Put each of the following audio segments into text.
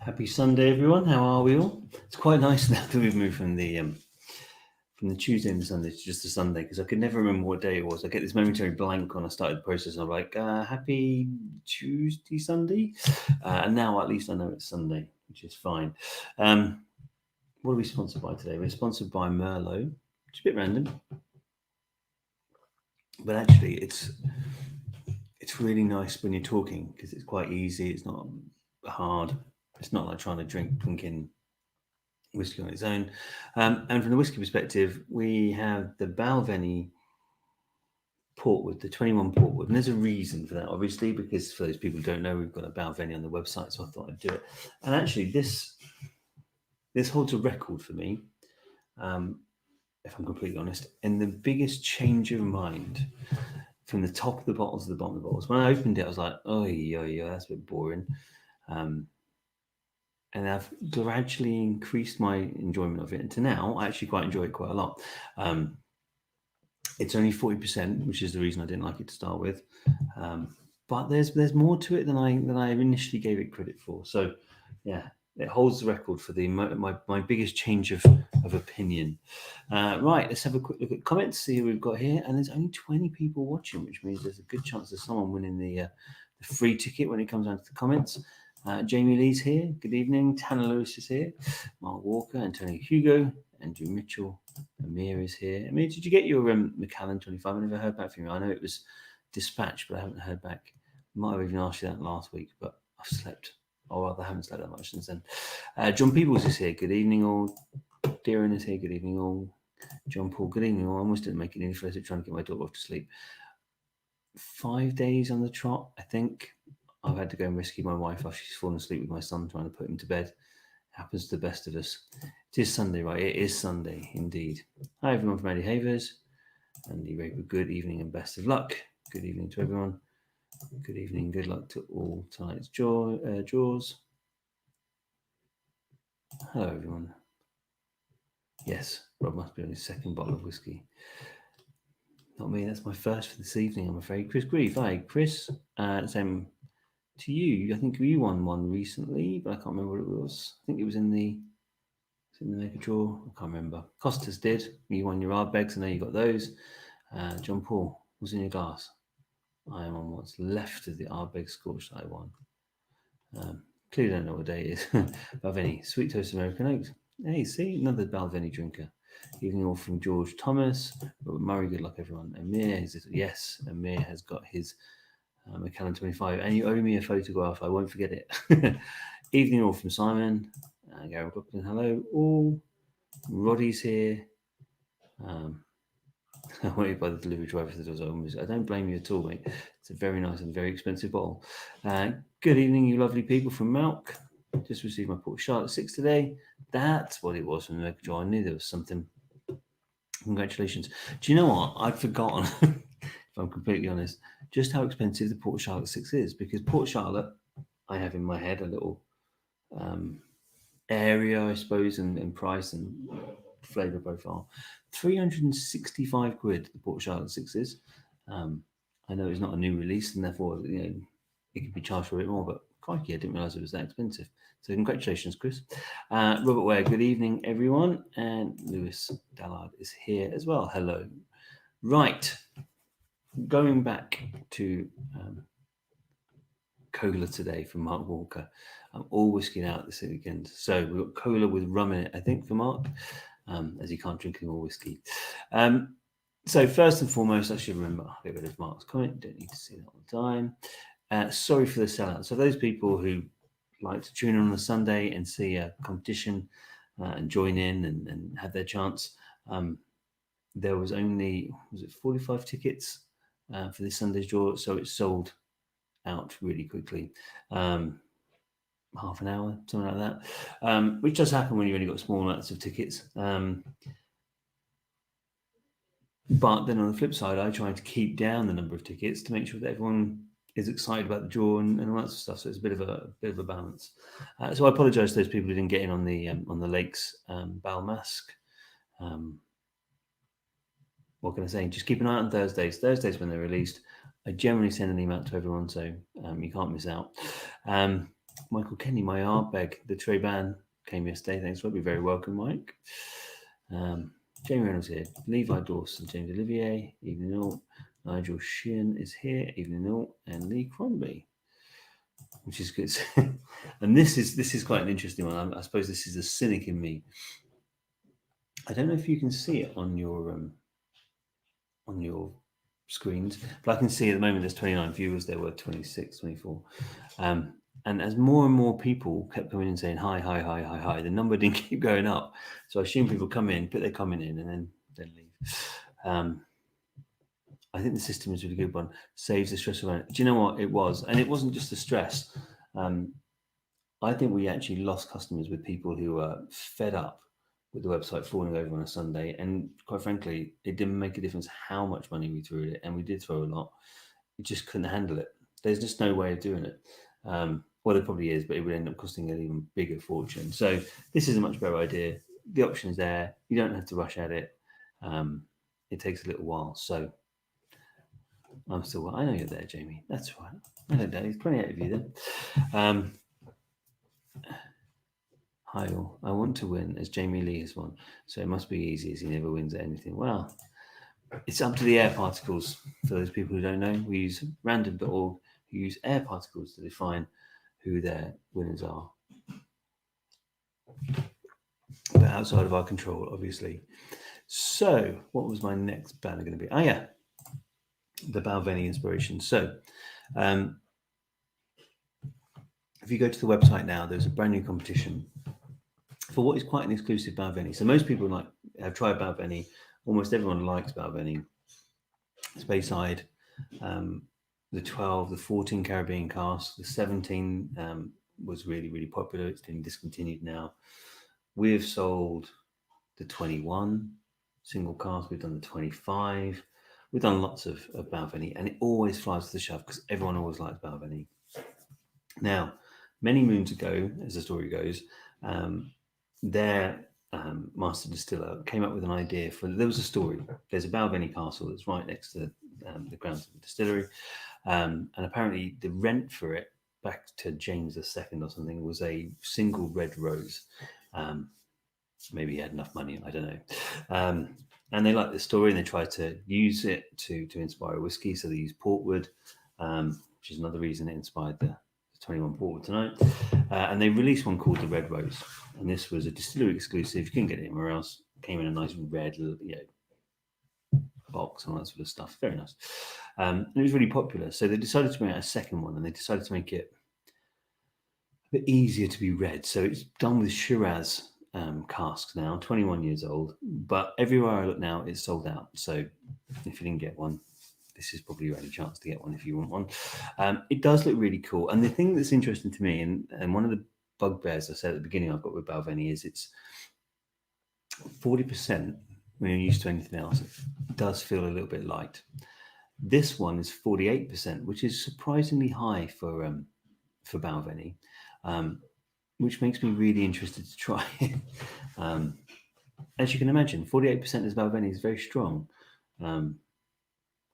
Happy Sunday, everyone. How are we all? It's quite nice now that we've moved from the Tuesday and the Sunday to just the Sunday because I could never remember what day it was. I get this momentary blank when I started the process. And I'm like, happy Tuesday, Sunday, and now at least I know it's Sunday, which is fine. What are we sponsored by today? We're sponsored by Merlot. It's a bit random, but actually, it's really nice when you're talking because it's quite easy. It's not hard. It's not like trying to drinking whiskey on its own. And from the whiskey perspective, we have the Balvenie Portwood, the 21 Portwood. And there's a reason for that, obviously, because for those people who don't know, we've got a Balvenie on the website, so I thought I'd do it. And actually, this holds a record for me, if I'm completely honest, and the biggest change of mind from the top of the bottles to the bottom of the bottles. When I opened it, I was like, oh, yeah, that's a bit boring. And I've gradually increased my enjoyment of it. And to now, I actually quite enjoy it quite a lot. It's only 40%, which is the reason I didn't like it to start with. But there's more to it than I initially gave it credit for. So, yeah, it holds the record for my biggest change of opinion. Right, let's have a quick look at comments, see who we've got here. And there's only 20 people watching, which means there's a good chance there's someone winning the free ticket when it comes down to the comments. Jamie Lee's here. Good evening. Tanner Lewis is here. Mark Walker, Antonio Hugo, Andrew Mitchell, Amir is here. Amir, did you get your Macallan 25? I never heard back from you. I know it was dispatched, but I haven't heard back. Might have even asked you that last week, but I've slept. Or rather, I haven't slept that much since then. John Peebles is here. Good evening, all. Darren is here. Good evening, all. John Paul, good evening, all. I almost didn't make it any further trying to get my daughter off to sleep. 5 days on the trot, I think. I've had to go and rescue my wife after she's fallen asleep with my son, trying to put him to bed. Happens to the best of us. It is Sunday, right? It is Sunday, indeed. Hi, everyone from Eddie Havers. Andy Raper, good evening and best of luck. Good evening to everyone. Good evening, good luck to all tonight's draws. Hello, everyone. Yes, Rob must be on his second bottle of whiskey. Not me, that's my first for this evening, I'm afraid. Chris Grieve, hi. Chris, same to you. I think you won one recently, but I can't remember what it was. I think it was in the Mega Draw. I can't remember. Costas did. You won your Ardbegs. I know you got those. John Paul was in your glass. I am on what's left of the Ardbeg Scorch that I won. Clearly don't know what day it is. Balvenie, Sweet Toast American Oats. Hey, see, another Balvenie drinker. Evening all from George Thomas. Robert Murray, good luck everyone. Amir, yes, Amir has got his Macallan 25. And you owe me a photograph, I won't forget it. Evening all from Simon. Gary Brooklyn, hello all. Roddy's here. I waited by the delivery driver that was open. I don't blame you at all, mate. It's a very nice and very expensive bottle. Good evening, you lovely people from Malk. Just received my Port Charlotte 6 today. That's what it was from the Mega Draw. I knew there was something. Congratulations. Do you know what? I'd forgotten, if I'm completely honest, just how expensive the Port Charlotte 6 is. Because Port Charlotte, I have in my head a little area, I suppose, and price and flavour profile. 365 quid, the Port Charlotte 6 is. I know it's not a new release, and therefore, it could be charged for a bit more, but crikey, I didn't realise it was that expensive. So congratulations, Chris. Robert Ware, good evening, everyone. And Lewis Dallard is here as well. Hello. Right. Going back to cola today from Mark Walker. I'm all whisking out this weekend. So we've got cola with rum in it, I think, for Mark, as he can't drink any more whiskey. So first and foremost, I should remember, I'll get rid of Mark's comment. Don't need to see that all the time. Sorry for the sellout. So those people who like to tune in on a Sunday and see a competition and join in and have their chance, there was only, 45 tickets for this Sunday's draw. So it sold out really quickly. Half an hour, something like that, which does happen when you've only got small amounts of tickets. But then on the flip side, I try to keep down the number of tickets to make sure that everyone is excited about the draw and all that sort of stuff. So it's a bit of a balance. So I apologise to those people who didn't get in on the Lakes Balmask. What can I say? Just keep an eye on Thursdays. Thursdays when they're released. I generally send an email to everyone, so you can't miss out. Michael Kenny, my Ardbeg, the Treban came yesterday. Thanks, Rob. You're very welcome, Mike. Jamie Reynolds here. Levi Dawson, James Olivier, evening all. Nigel Sheehan is here, evening all, and Lee Crombie, which is good. And this is quite an interesting one. I suppose this is the cynic in me. I don't know if you can see it on your screens, but I can see at the moment there's 29 viewers. There were 26, 24. And as more and more people kept coming in saying hi, the number didn't keep going up. So I assume people come in, put their comment in, and then leave. I think the system is a really good one. Saves the stress around it. Do you know what it was? And it wasn't just the stress. I think we actually lost customers with people who were fed up with the website falling over on a Sunday. And quite frankly, it didn't make a difference how much money we threw at it. And we did throw a lot. We just couldn't handle it. There's just no way of doing it. Well, there probably is, but it would end up costing an even bigger fortune. So this is a much better idea. The option is there. You don't have to rush at it. It takes a little while. So I'm still, I know you're there, Jamie. That's right. I don't know. There's plenty out of you then. Hi all. I want to win as Jamie Lee has won. So it must be easy as he never wins at anything. Well, it's up to the air particles. For those people who don't know, we use random.org, who use air particles to define who their winners are. But outside of our control, obviously. So what was my next banner going to be? Oh yeah, the Balvenie inspiration. So if you go to the website now, there's a brand new competition for what is quite an exclusive Balvenie. So most people have tried Balvenie. Almost everyone likes Balvenie. Speyside, the 12, the 14 Caribbean cask, the 17 was really, really popular. It's been discontinued now. We've sold the 21 single cask. We've done the 25. We've done lots of Balvenie, and it always flies to the shove because everyone always likes Balvenie. Now, many moons ago, as the story goes, their master distiller came up with an idea there was a story. There's a Balvenie castle that's right next to the grounds of the distillery. And apparently the rent for it back to James II or something was a single red rose. Maybe he had enough money, I don't know. And they liked the story and they tried to use it to inspire a whiskey. So they used Portwood, which is another reason it inspired the 21 Portwood tonight. And they released one called the Red Rose. And this was a distillery exclusive. You couldn't get it anywhere else. Came in a nice red box and all that sort of stuff. Very nice. And it was really popular. So they decided to bring out a second one and they decided to make it a bit easier to be read. So it's done with Shiraz casks now, 21 years old. But everywhere I look now, it's sold out. So if you didn't get one, this is probably your only chance to get one if you want one. It does look really cool. And the thing that's interesting to me, and one of the bugbears I said at the beginning I've got with Balvenie is it's 40% when you're used to anything else. It does feel a little bit light. This one is 48%, which is surprisingly high for Balvenie, which makes me really interested to try it. As you can imagine, 48% as Balvenie is very strong.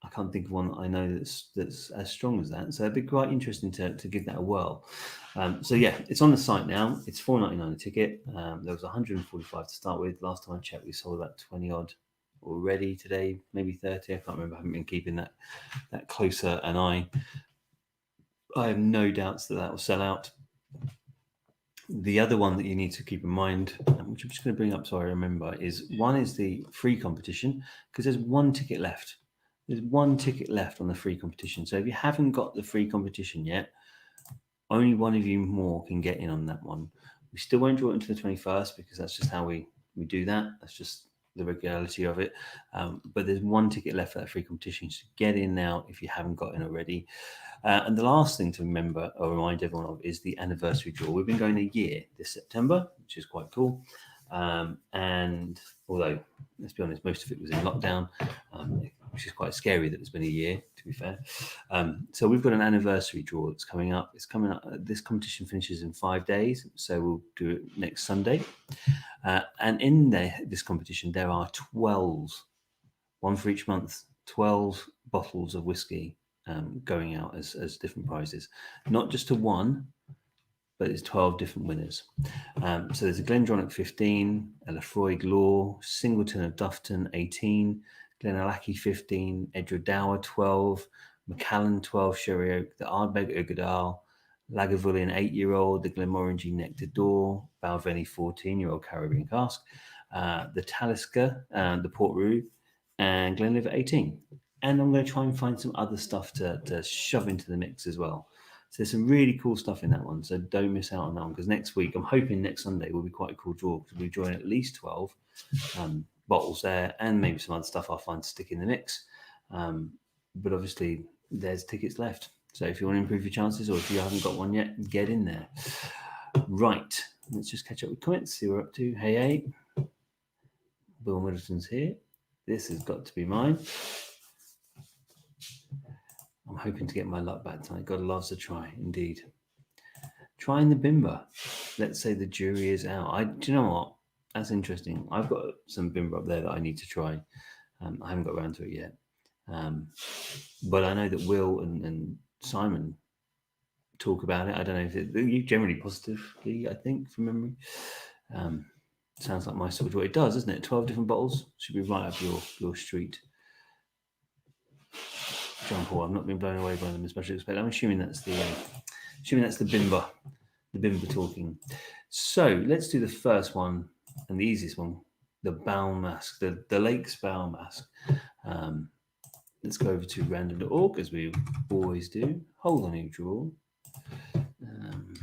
I can't think of one that I know that's as strong as that. So it'd be quite interesting to give that a whirl. So yeah, it's on the site now. It's $4.99 a ticket. There was 145 to start with. Last time I checked, we sold about 20 odd already today, maybe 30. I can't remember. I haven't been keeping that closer an eye. I have no doubts that will sell out. The other one that you need to keep in mind, which I'm just going to bring up so I remember, is the free competition, because there's one ticket left. There's one ticket left on the free competition. So if you haven't got the free competition yet, only one of you more can get in on that one. We still won't draw it until the 21st because that's just how we do that. That's just the regularity of it. But there's one ticket left for that free competition. So get in now if you haven't got in already. And the last thing to remember or remind everyone of is the anniversary draw. We've been going a year this September, which is quite cool. And although, let's be honest, most of it was in lockdown, which is quite scary that it's been a year, to be fair. So we've got an anniversary draw that's coming up. It's coming up. This competition finishes in 5 days, so we'll do it next Sunday. And in this competition, there are 12, one for each month, 12 bottles of whiskey going out as different prizes, not just to one, but there's 12 different winners. So there's a Glendronach 15, a Lefroy Glore, Singleton of Dufton 18, Glenallachie 15, Edrodower 12, Macallan 12, Sherry Oak, the Ardbeg Ugadal, Lagavulin 8-year-old, the Glenmorangie Nectar Door, Balvenie 14-year-old Caribbean Cask, the Talisker, the Port Rue, and Glenlivet 18. And I'm going to try and find some other stuff to shove into the mix as well. So there's some really cool stuff in that one. So don't miss out on that one, because next week, I'm hoping next Sunday will be quite a cool draw, because we'll be drawing at least 12 bottles there, and maybe some other stuff I'll find to stick in the mix. But obviously, there's tickets left. So if you want to improve your chances, or if you haven't got one yet, get in there. Right. Let's just catch up with comments, see what we're up to. Hey. Bill Middleton's here. This has got to be mine. I'm hoping to get my luck back tonight. Got lots to try, indeed. Trying the Bimber. Let's say the jury is out. Do you know what? That's interesting. I've got some Bimber up there that I need to try. I haven't got around to it yet. But I know that Will and Simon talk about it. I don't know if you generally positively, I think, from memory. Sounds like my sort of what it does, doesn't it? 12 different bottles should be right up your street. John Paul, I've not been blown away by them, especially expect. I'm assuming that's the Bimber talking. So let's do the first one and the easiest one, the Balmask, the Lakes Balmask. Let's go over to random.org, as we always do. Hold on, you draw. And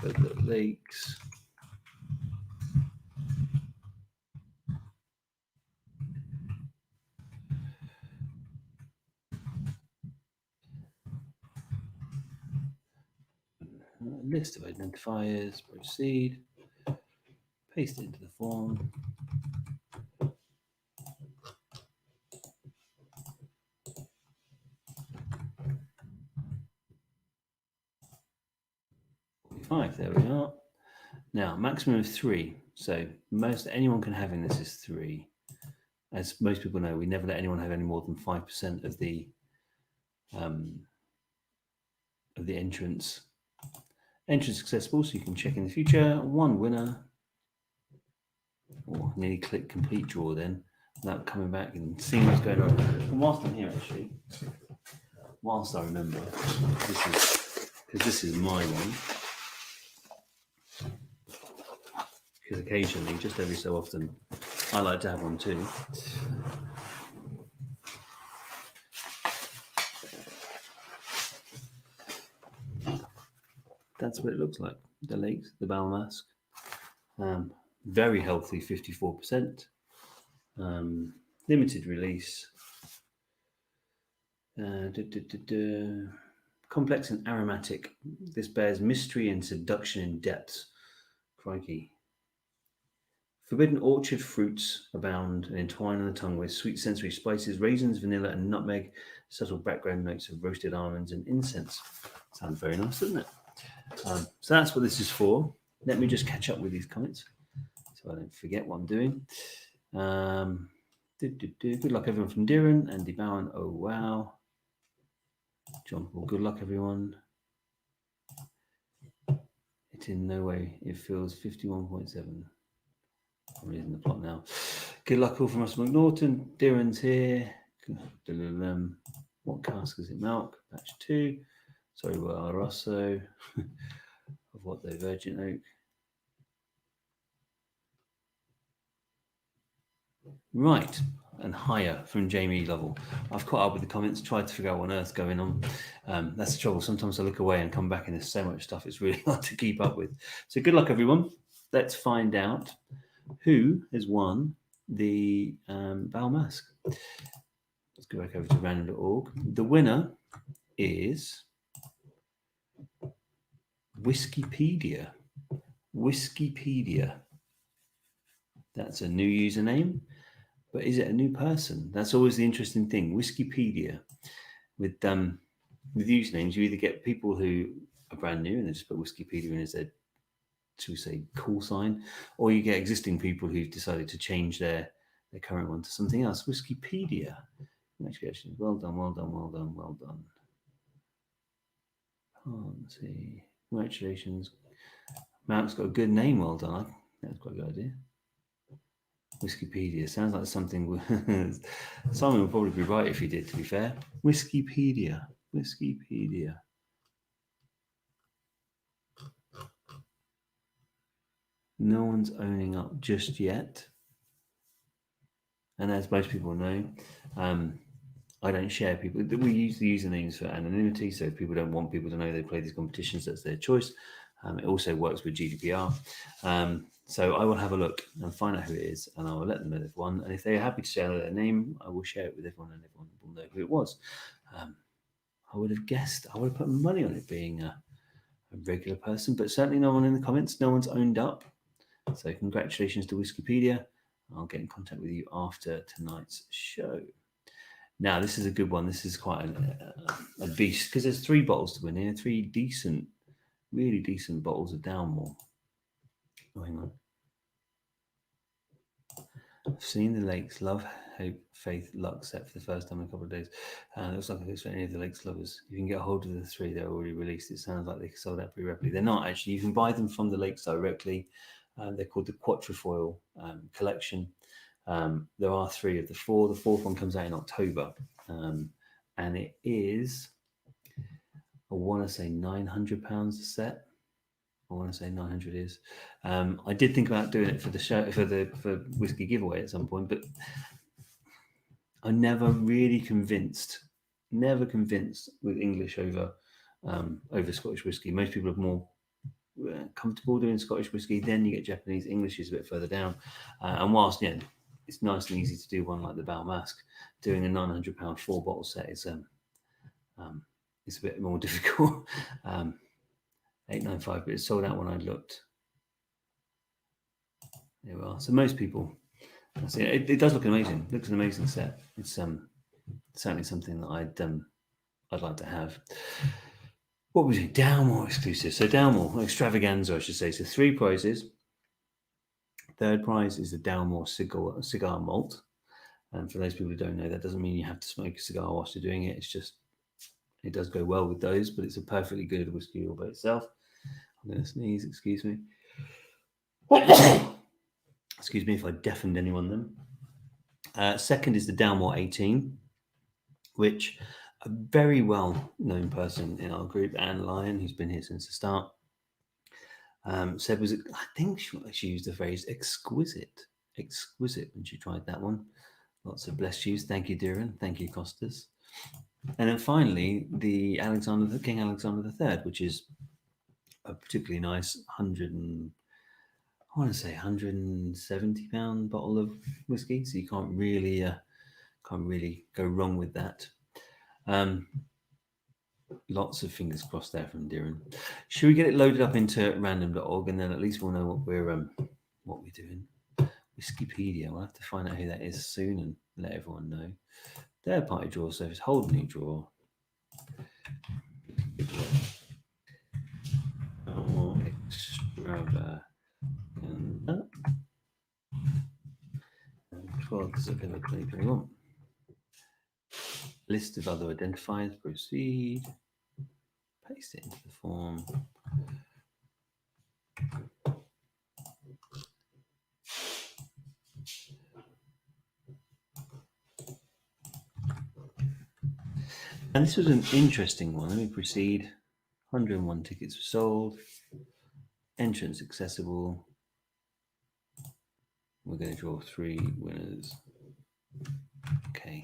the Lakes. List of identifiers, proceed, paste it into the form. There we are. Now, maximum of 3. So most anyone can have in this is 3. As most people know, we never let anyone have any more than 5% of the entrance. Entrance accessible, so you can check in the future. 1 winner. Or nearly click complete draw then, without coming back and seeing what's going on. And whilst I'm here, actually, whilst I remember, this is my one. Because occasionally, just every so often, I like to have one too. That's what it looks like. The Lakes, the Balmask. Very healthy, 54%. Limited release. Complex and aromatic. This bears mystery and seduction in depths. Crikey. Forbidden orchard fruits abound and entwine on the tongue with sweet sensory spices, raisins, vanilla, and nutmeg, subtle background notes of roasted almonds and incense. Sounds very nice, doesn't it? So that's what this is for. Let me just catch up with these comments so I don't forget what I'm doing. Good luck, everyone from Diran. Andy Bowen, oh wow. John Paul, good luck, everyone. It in no way, it feels 51.7. I'm reading the plot now. Good luck all from us, McNaughton. Diran's here. What cask is it? Milk, batch 2. Sorry, well, Rosso. Of what they Virgin Oak. Right, and higher from Jamie Lovell. I've caught up with the comments, tried to figure out what on earth's going on. That's the trouble. Sometimes I look away and come back and there's so much stuff it's really hard to keep up with. So good luck, everyone. Let's find out who has won the Balmask. Let's go back over to random.org. The winner is Whiskeypedia. Whiskeypedia. That's a new username, but is it a new person? That's always the interesting thing. Whiskeypedia. With usernames, you either get people who are brand new and they just put Whiskeypedia in as their, should we say, call sign, or you get existing people who've decided to change their current one to something else. Whiskeypedia. Actually, well done. Can't see. Congratulations. Mount's got a good name. Well done. That's quite a good idea. Wikipedia sounds like something. Simon would probably be right if he did, to be fair. Wikipedia. No one's owning up just yet. And as most people know, I don't share people. We use the usernames for anonymity, so if people don't want people to know they play these competitions, that's their choice. It also works with GDPR. So I will have a look and find out who it is, and I will let them know they've won. And if they're happy to share their name, I will share it with everyone, and everyone will know who it was. I would have guessed, I would have put money on it being a regular person, but certainly no one in the comments, no one's owned up. So congratulations to Wikipedia. I'll get in contact with you after tonight's show. Now, this is a good one. This is quite a beast because there's 3 bottles to win here. 3 decent, really decent bottles of Dalmore. Oh, hang on. I've seen the Lakes Love, Hope, Faith, Luck set for the first time in a couple of days. It looks like it's for any of the Lakes lovers. You can get a hold of the 3 that are already released. It sounds like they sold out pretty rapidly. They're not actually. You can buy them from the Lakes directly. They're called the Quatrefoil collection. There are 3 of the 4. The 4th one comes out in October. And it is, I want to say £900 a set. I want to say 900 is. I did think about doing it for the show, for whiskey giveaway at some point, but I'm never really convinced. Never convinced with English over Scottish whiskey. Most people are more comfortable doing Scottish whiskey. Then you get Japanese. English is a bit further down. And whilst it's nice and easy to do one like the Balmask, doing a £900 4-bottle set is it's a bit more difficult. 895, but it's sold out when I looked. There we are. So most people, it does look amazing. It looks an amazing set. It's certainly something that I'd like to have. What was it? Dalmore exclusive. So Dalmore extravaganza, I should say. So 3 prizes. 3rd prize is the Dalmore cigar malt. And for those people who don't know, that doesn't mean you have to smoke a cigar whilst you're doing it. It's just, it does go well with those, but it's a perfectly good whiskey all by itself. I'm going to sneeze, excuse me. Excuse me if I deafened anyone then. Second is the Dalmore 18, which a very well-known person in our group, Anne Lyon, who's been here since the start, said was, I think she used the phrase exquisite when she tried that one. Lots of bless yous. Thank you, Duran. Thank you, Costas. And then finally, the King Alexander III, which is a particularly nice £170 bottle of whiskey. So you can't really go wrong with that. Lots of fingers crossed there from Duran. Should we get it loaded up into random.org, and then at least we'll know what we're doing? Wikipedia. We'll have to find out who that is soon and let everyone know. 3rd-party draw service. Hold new draw. Extravaganza. 12th September 2021. List of other identifiers. Proceed. Paste it into the form. And this was an interesting one. Let me proceed. 101 tickets were sold. Entrance accessible. We're going to draw 3 winners. Okay,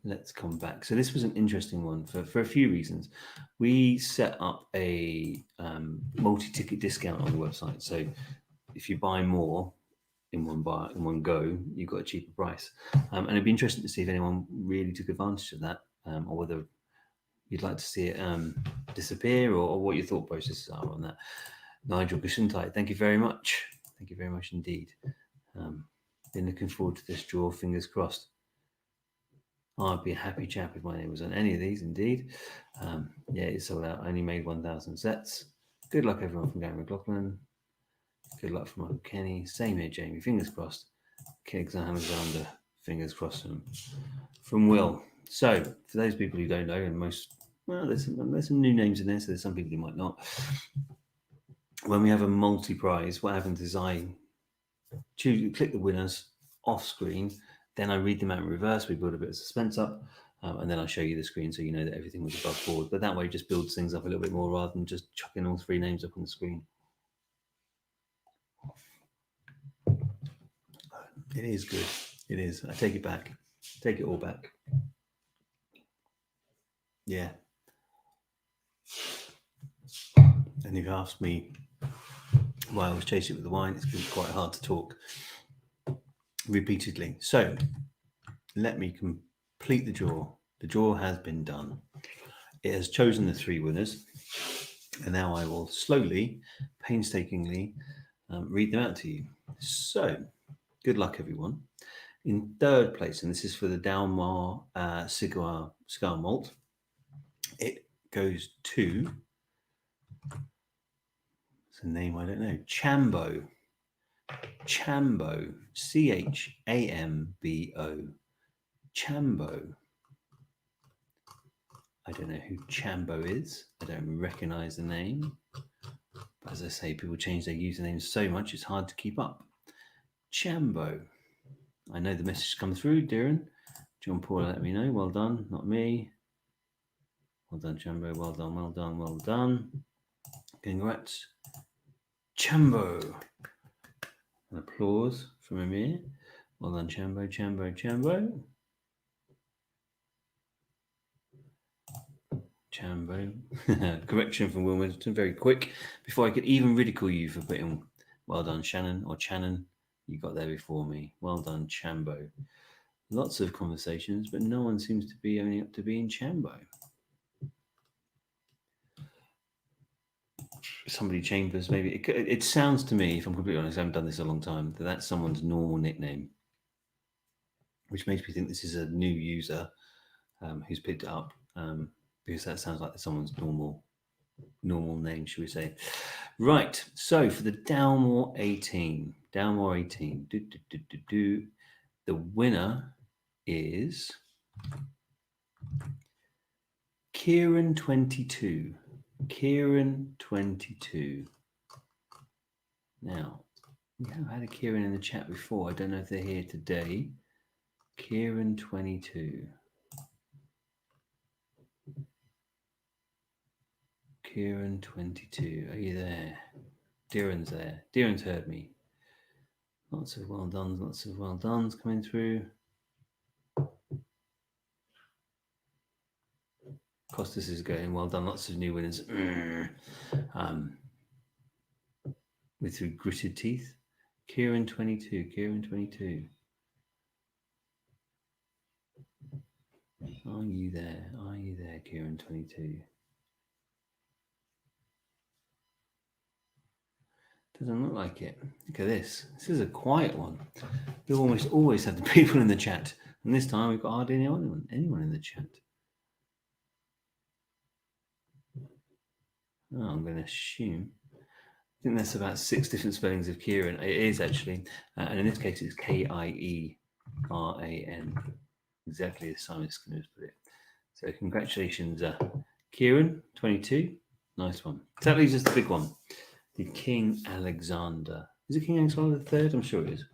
let's come back. So this was an interesting one for a few reasons. We set up a multi-ticket discount on the website. So if you buy more in one go, you've got a cheaper price. And it'd be interesting to see if anyone really took advantage of that, or whether you'd like to see it disappear, or what your thought processes are on that. Nigel Gesundheit, thank you very much. Thank you very much indeed. Been looking forward to this draw, fingers crossed. I'd be a happy chap if my name was on any of these, indeed. Yeah, it's sold out. I only made 1,000 sets. Good luck, everyone, from Gary McLaughlin. Good luck from Michael Kenny. Same here, Jamie. Fingers crossed. King Alexander. Fingers crossed from Will. So, for those people who don't know, and most well, there's some new names in there, so there's some people who might not. When we have a multi-prize, what happens is I click the winners off screen, then I read them out in reverse. We build a bit of suspense up, and then I show you the screen so you know that everything was above board. But that way, it just builds things up a little bit more rather than just chucking all 3 names up on the screen. It is good. It is. I take it back. Take it all back. Yeah. And you've asked me why I was chasing it with the wine. It's been quite hard to talk repeatedly. So let me complete the draw. The draw has been done. It has chosen the 3 winners. And now I will slowly, painstakingly read them out to you. So good luck, everyone. In 3rd place, and this is for the Dalmar Cigar Malt, it goes to, it's a name I don't know, Chambo. Chambo. Chambo. Chambo. I don't know who Chambo is. I don't recognize the name. But as I say, people change their usernames so much, it's hard to keep up. Chambo. I know the message comes through, Darren. John Paul let me know. Well done, not me. Well done, Chambo. Well done, well done, well done. Congrats. Chambo. An applause from Amir. Well done, Chambo, Chambo, Chambo. Chambo. Correction from Will Middleton, very quick. Before I could even ridicule you for putting well done, Shannon or Channon, you got there before me. Well done, Chambo. Lots of conversations, but no one seems to be owning up to being Chambo. Somebody Chambers, maybe. It sounds to me, if I'm completely honest, I haven't done this a long time, that that's someone's normal nickname, which makes me think this is a new user who's picked it up, because that sounds like someone's normal name, should we say. Right, so for the Dalmore 18, the winner is Kieran 22. Kieran 22. Now, we have had a Kieran in the chat before. I don't know if they're here today. Kieran 22. Kieran 22. Are you there? Darren's there. Darren's heard me. Lots of well dones coming through. Costas is going, well done, lots of new winners. With gritted teeth. Kieran 22. Kieran 22. Are you there? Are you there, Kieran 22? Doesn't look like it. Look at this. This is a quiet one. We almost always have the people in the chat. And this time we've got hardly anyone in the chat. Oh, I'm going to assume. I think that's about 6 different spellings of Kieran. It is actually. And in this case, it's Kieran. Exactly as Simon Skinner's put it. So congratulations, Kieran, 22. Nice one. So that leaves us the big one. The King Alexander. Is it King Alexander III? I'm sure it is.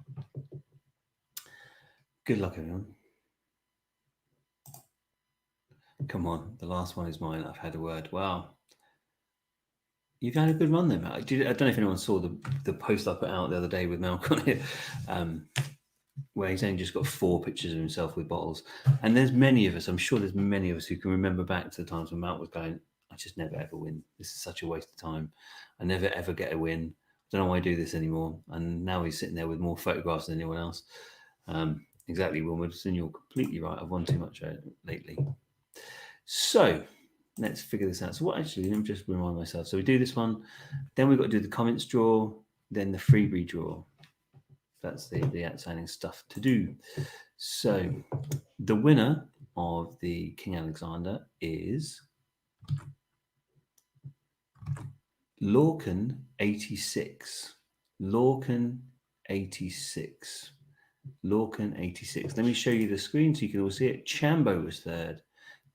Good luck, everyone. Come on. The last one is mine. I've had a word. Wow. You've had a good run there, Matt. I don't know if anyone saw the post I put out the other day with Malk on it, where he's only just got 4 pictures of himself with bottles. And there's many of us, I'm sure there's many of us who can remember back to the times when Malk was going, I just never ever win. This is such a waste of time. I never ever get a win. I don't know why I do this anymore. And now he's sitting there with more photographs than anyone else. Exactly, Wilmerdson, you're completely right. I've won too much lately. So let's figure this out. So what actually, let me just remind myself. So we do this one, then we've got to do the comments draw, then the freebie draw. That's the outstanding stuff to do. So the winner of the King Alexander is Lorcan 86. Lorcan 86. Lorcan 86. Let me show you the screen so you can all see it. Chambo was 3rd.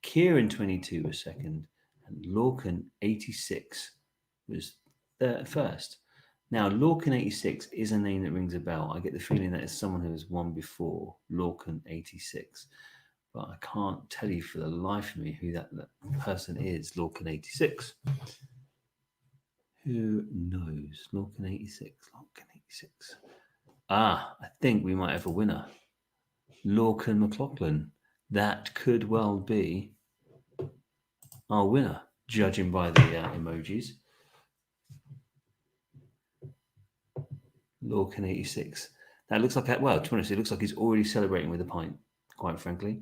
Kieran 22 was second, and Lorcan 86 was first. Now, Lorcan 86 is a name that rings a bell. I get the feeling that it's someone who has won before, Lorcan 86. But I can't tell you for the life of me who that person is, Lorcan 86. Who knows? Lorcan 86, Lorcan 86. I think we might have a winner. Lorcan McLaughlin. That could well be our winner, judging by the emojis. Lorcan 86. That looks like, well, to be honest, it looks like he's already celebrating with a pint, quite frankly.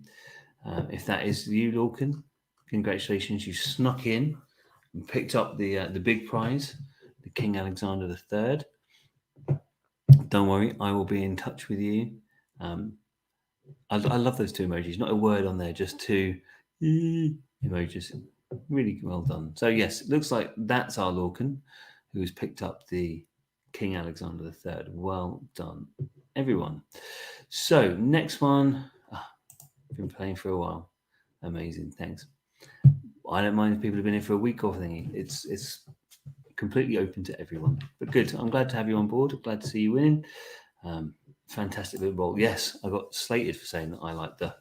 If that is you, Lorcan, congratulations. You snuck in and picked up the big prize, the King Alexander III. Don't worry, I will be in touch with you. I love those two emojis. Not a word on there, just two emojis. Really well done. So yes, it looks like that's our Lorcan, who has picked up the King Alexander III. Well done, everyone. So next one. Been playing for a while. Amazing, thanks. I don't mind if people have been here for a week or thingy. It's completely open to everyone. But good. I'm glad to have you on board. Glad to see you winning. Fantastic little bowl. Yes, I got slated for saying that I like the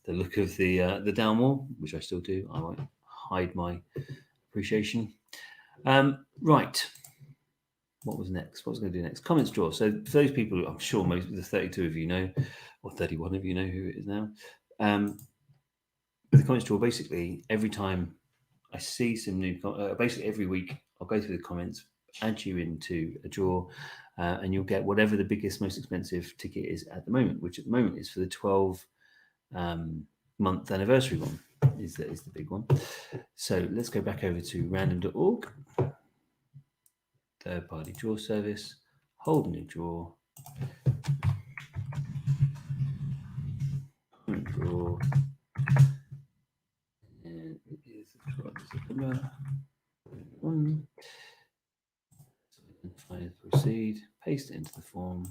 look of the Downwall, which I still do. I won't hide my appreciation. Right. What was next? What was I going to do next? Comments draw. So for those people, I'm sure most of the 32 of you know, or 31 of you know who it is now. With the comments draw, basically every time I see some new, basically every week I'll go through the comments, add you into a draw, and you'll get whatever the biggest, most expensive ticket is at the moment, which at the moment is for the 12 month anniversary one. Is the big one. So let's go back over to random.org. Third party draw service, hold new draw, draw, and it is September 1. So we can find proceed, paste it into the form.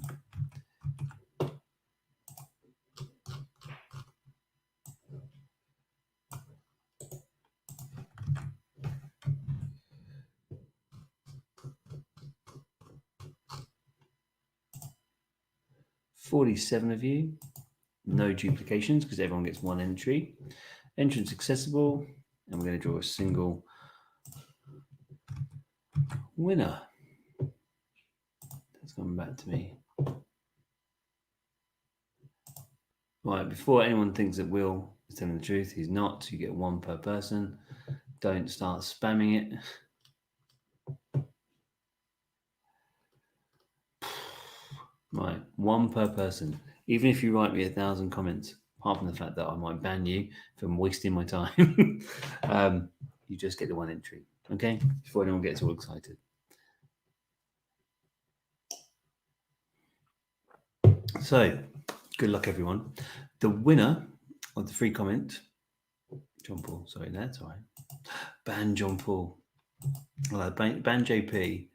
$47 of you, no duplications because everyone gets one entry. Entrance accessible, and we're going to draw a single winner. That's coming back to me. Right, before anyone thinks that Will is telling the truth, he's not. You get one per person. Don't start spamming it. Right, one per person. Even if you write me 1,000 comments, apart from the fact that I might ban you from wasting my time, you just get the one entry, okay? Before anyone gets all excited. So, good luck, everyone. The winner of the free comment, John Paul, sorry, that's all right. Ban John Paul. Well, ban JP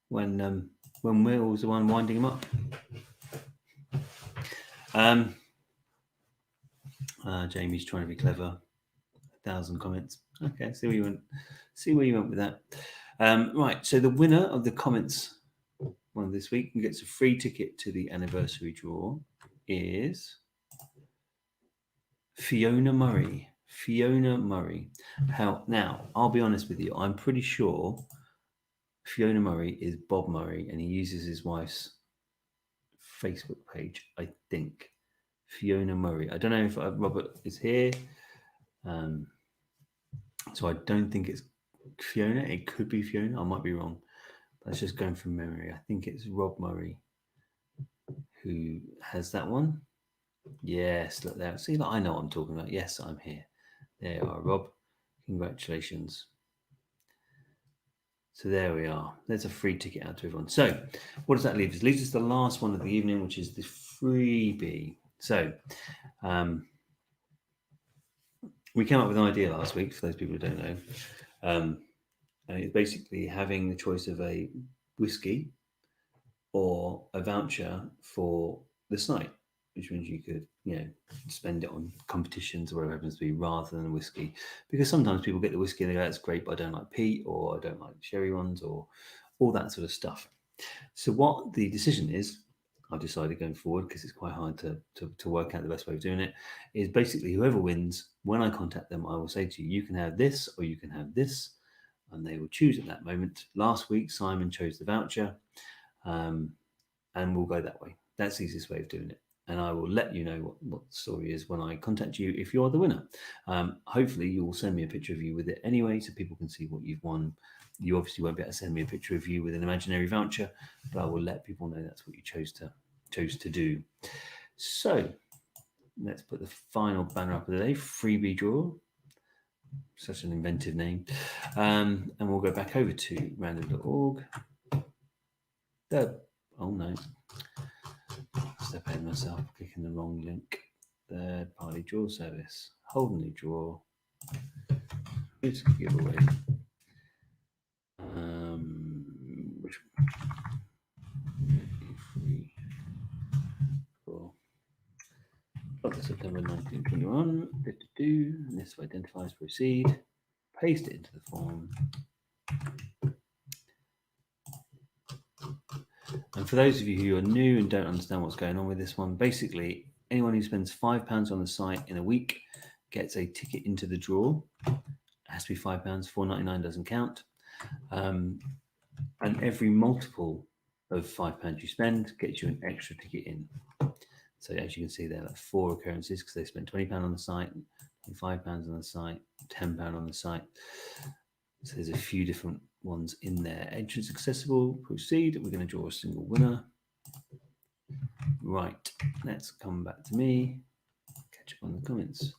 when Will was the one winding him up. Jamie's trying to be clever. 1,000 comments. Okay, see where you went with that. Right, so the winner of the comments one this week and gets a free ticket to the anniversary draw is Fiona Murray. Fiona Murray. Now, I'll be honest with you. I'm pretty sure Fiona Murray is Bob Murray, and he uses his wife's Facebook page, I think. Fiona Murray. I don't know if Robert is here. So I don't think it's Fiona. It could be Fiona. I might be wrong. That's just going from memory. I think it's Rob Murray who has that one. Yes, look there. See, I know what I'm talking about. Yes, I'm here. There you are, Rob. Congratulations. So there we are. There's a free ticket out to everyone. So what does that leave us? It leaves us the last one of the evening, which is the freebie. So we came up with an idea last week, for those people who don't know. And it's basically having the choice of a whiskey or a voucher for the site. which means you could, spend it on competitions or whatever it happens to be rather than whiskey. Because sometimes people get the whiskey and they go, that's great, but I don't like peat or I don't like sherry ones or all that sort of stuff. So what the decision is, I've decided going forward, because it's quite hard to work out the best way of doing it, is basically whoever wins, when I contact them, I will say to you, you can have this or you can have this, and they will choose at that moment. Last week, Simon chose the voucher, and we'll go that way. That's the easiest way of doing it. And I will let you know what the story is when I contact you if you're the winner. Hopefully, you will send me a picture of you with it anyway, so people can see what you've won. You obviously won't be able to send me a picture of you with an imaginary voucher, but I will let people know that's what you chose to do. So let's put the final banner up of the day, freebie draw. Such an inventive name. And we'll go back over to random.org. Oh no. Step ahead of myself, clicking the wrong link. Third party draw service. Hold a new draw. It's a giveaway. Which free for September 1921. This identifies, proceed. Paste it into the form. And for those of you who are new and don't understand what's going on with this one, basically anyone who spends £5 on the site in a week gets a ticket into the draw. It has to be £5. £4.99 doesn't count. And every multiple of £5 you spend gets you an extra ticket in. So as you can see there, that's 4 occurrences because they spent £20 on the site, £5 on the site, £10 on the site. So there's a few different ones in there. Entrance accessible, proceed. We're going to draw a single winner. Right, let's come back to me. Catch up on the comments.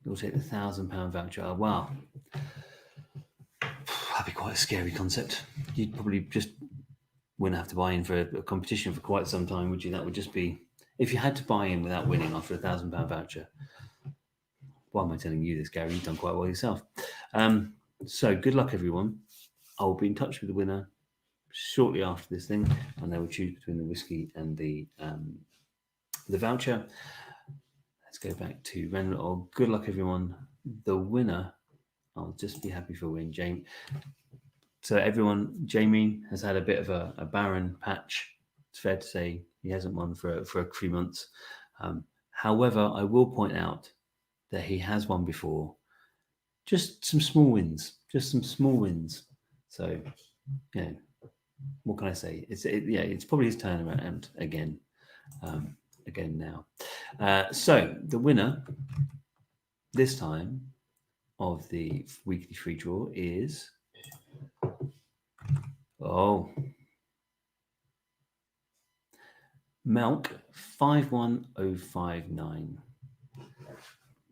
You'll take the £1,000 voucher. Oh, wow. That'd be quite a scary concept. You'd probably just wouldn't have to buy in for a competition for quite some time, would you? That would just be, if you had to buy in without winning after a £1,000 voucher. Why am I telling you this, Gary? You've done quite well yourself. So good luck, everyone. I'll be in touch with the winner shortly after this thing, and they will choose between the whiskey and the voucher. Let's go back to random. Good luck, everyone. The winner, I'll just be happy for win, Jamie. So everyone, Jamie has had a bit of a barren patch. It's fair to say he hasn't won for 3 months. However, I will point out that he has won before. Just some small wins. So, what can I say? It's probably his turn around again now. So the winner this time of the weekly free draw is Malk 51059.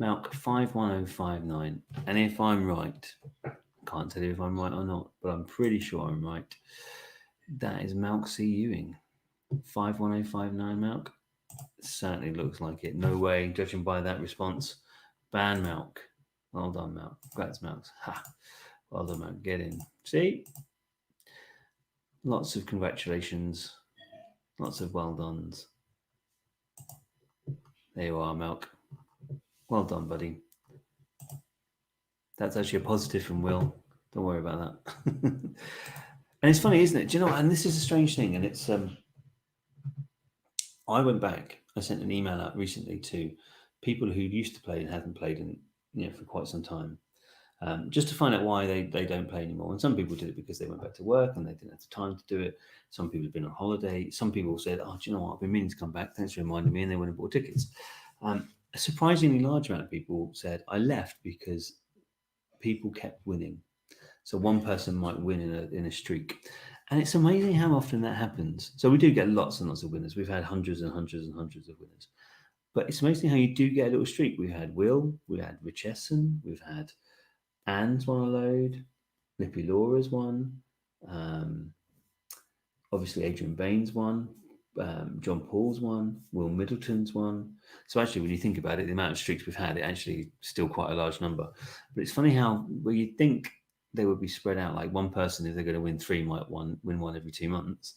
Malk 51059. And if I'm right, I can't tell you if I'm right or not, but I'm pretty sure I'm right. That is Malk C. Ewing. 51059 Malk. Certainly looks like it. No way, judging by that response. Ban Malk. Well done, Malk. Congrats, Malk. Ha. Well done, Malk. Get in. See? Lots of congratulations. Lots of well dones. There you are, Malk. Well done, buddy. That's actually a positive from Will. Don't worry about that. And it's funny, isn't it? Do you know what? And this is a strange thing. And it's, I went back, I sent an email out recently to people who used to play and hadn't played in, for quite some time, just to find out why they don't play anymore. And some people did it because they went back to work and they didn't have the time to do it. Some people have been on holiday. Some people said, oh, do you know what? I've been meaning to come back. Thanks for reminding me. And they went and bought tickets. A surprisingly large amount of people said, I left because people kept winning. So one person might win in a streak. And it's amazing how often that happens. So we do get lots and lots of winners. We've had hundreds and hundreds and hundreds of winners. But it's amazing how you do get a little streak. We've had Will, we had Rich Essen, we've had Anne's won a load, Lippy Laura's won, obviously Adrian Baines won, John Paul's won, Will Middleton's won. So actually, when you think about it, the amount of streaks we've had, it actually still quite a large number. But it's funny how, well, you'd think they would be spread out, like one person, if they're going to win 3, might win one every 2 months.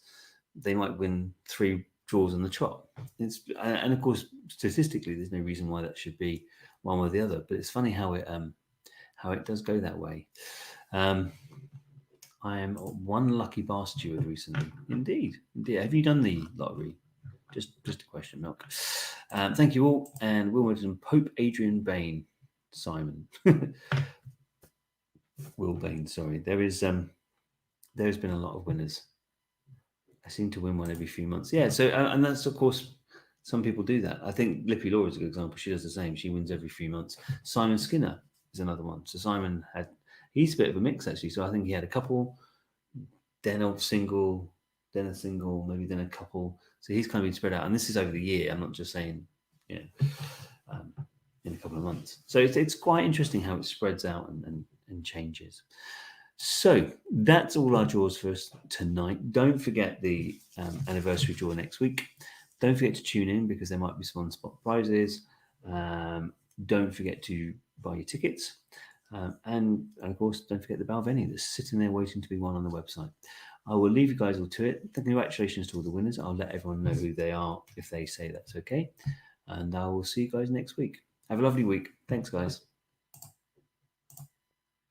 They might win 3 draws on the trot. And of course, statistically, there's no reason why that should be one way or the other. But it's funny how it does go that way. I am one lucky bar steward recently. Indeed. Have you done the lottery? Just a question, Milk. Thank you all. And Will Middleton, Pope Adrian Bain, Simon. Will Bain, sorry. There's been a lot of winners. I seem to win one every few months. Yeah, so and that's of course some people do that. I think Lippy Laura is a good example. She does the same. She wins every few months. Simon Skinner is another one. So Simon he's a bit of a mix actually. So I think he had a couple, then a single, maybe then a couple. So he's kind of been spread out. And this is over the year. I'm not just saying, in a couple of months. So it's quite interesting how it spreads out and changes. So that's all our draws for us tonight. Don't forget the anniversary draw next week. Don't forget to tune in because there might be some on-spot prizes. Don't forget to buy your tickets. And of course, don't forget the Balvenie that's sitting there waiting to be won on the website. I will leave you guys all to it. Congratulations to all the winners. I'll let everyone know who they are if they say that's okay. And I will see you guys next week. Have a lovely week. Thanks, guys.